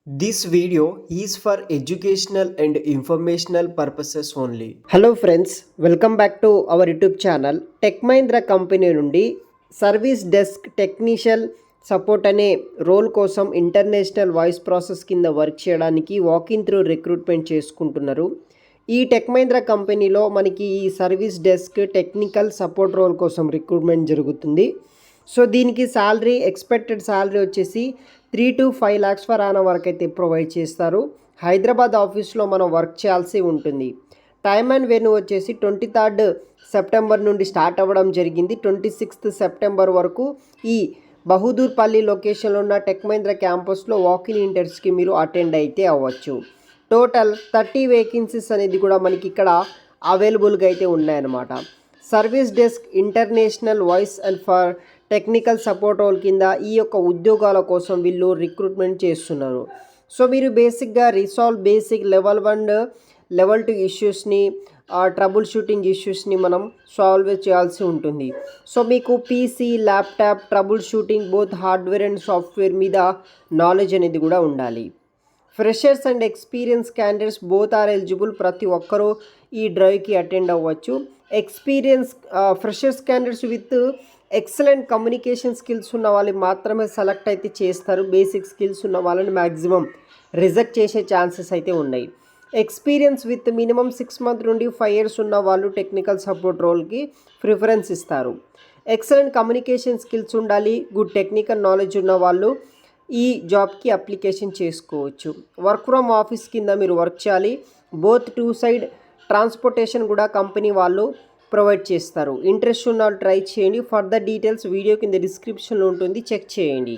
This video is for educational and informational purposes only. Hello friends, welcome back to our YouTube channel. Tech Mahindra company నుండి service desk technical support అనే role కోసం international voice process కింద work చేయడానికి walking through recruitment చేసుకుంటున్నారు. ఈ Tech Mahindra కంపెనీలో మనకి ఈ service desk technical support role కోసం రిక్రూట్మెంట్ జరుగుతుంది. సో దీనికి శాలరీ ఎక్స్పెక్టెడ్ శాలరీ వచ్చేసి 3 to 5 lakhs ఫర్ ఆన్ వరకు అయితే ప్రొవైడ్ చేస్తారు. హైదరాబాద్ ఆఫీస్లో మనం వర్క్ చేయాల్సి ఉంటుంది. టైమ్ అండ్ వెన్యూ వచ్చేసి 23rd సెప్టెంబర్ నుండి స్టార్ట్ అవ్వడం జరిగింది. 26th సెప్టెంబర్ వరకు ఈ బహదూర్పల్లి లొకేషన్లో ఉన్న టెక్ మహీంద్రా క్యాంపస్లో వాకిన్ ఇంటర్వ్యూస్కి మీరు అటెండ్ అయితే అవ్వచ్చు. టోటల్ 30 వేకెన్సీస్ అనేది కూడా మనకి ఇక్కడ అవైలబుల్గా అయితే ఉన్నాయన్నమాట. Service desk international voice and for technical support role కింద ఈ యొక్క ఉద్యోగాల కోసం వీళ్ళు రిక్రూట్మెంట్ చేస్తున్నారు. సో మీరు బేసిక్గా రిసాల్వ్ బేసిక్ లెవెల్ 1 లెవెల్ 2 ఇష్యూస్ని ట్రబుల్ షూటింగ్ ఇష్యూస్ని మనం సాల్వ్ చేయాల్సి ఉంటుంది. సో మీకు PC laptop troubleshooting both hardware and software మీద నాలెడ్జ్ అనేది కూడా ఉండాలి. Freshers and experience candidates both are eligible. ప్రతి ఒక్కరూ ఈ డ్రైవ్కి అటెండ్ అవ్వచ్చు. Experience freshers candidates with excellent communication skills ఉన్న వాళ్ళు మాత్రమే సెలెక్ట్ అయితే చేస్తారు. బేసిక్ స్కిల్స్ ఉన్న వాళ్ళని మ్యాక్సిమం రిజెక్ట్ చేసే ఛాన్సెస్ అయితే ఉన్నాయి. ఎక్స్పీరియన్స్ విత్ మినిమం 6 months నుండి 5 years ఉన్న వాళ్ళు టెక్నికల్ సపోర్ట్ రోల్కి ప్రిఫరెన్స్ ఇస్తారు. ఎక్సలెంట్ కమ్యూనికేషన్ స్కిల్స్ ఉండాలి. గుడ్ టెక్నికల్ నాలెడ్జ్ ఉన్న వాళ్ళు ఈ జాబ్కి అప్లికేషన్ చేసుకోవచ్చు. వర్క్ ఫ్రమ్ ఆఫీస్ కింద మీరు వర్క్ చేయాలి. బోత్ 2 side ట్రాన్స్పోర్టేషన్ కూడా కంపెనీ వాళ్ళు ప్రొవైడ్ చేస్తారు. ఇంట్రెస్ట్ ఉన్న వాళ్ళు ట్రై చేయండి. ఫర్దర్ డీటెయిల్స్ వీడియో కింద డిస్క్రిప్షన్లో ఉంటుంది, చెక్ చేయండి.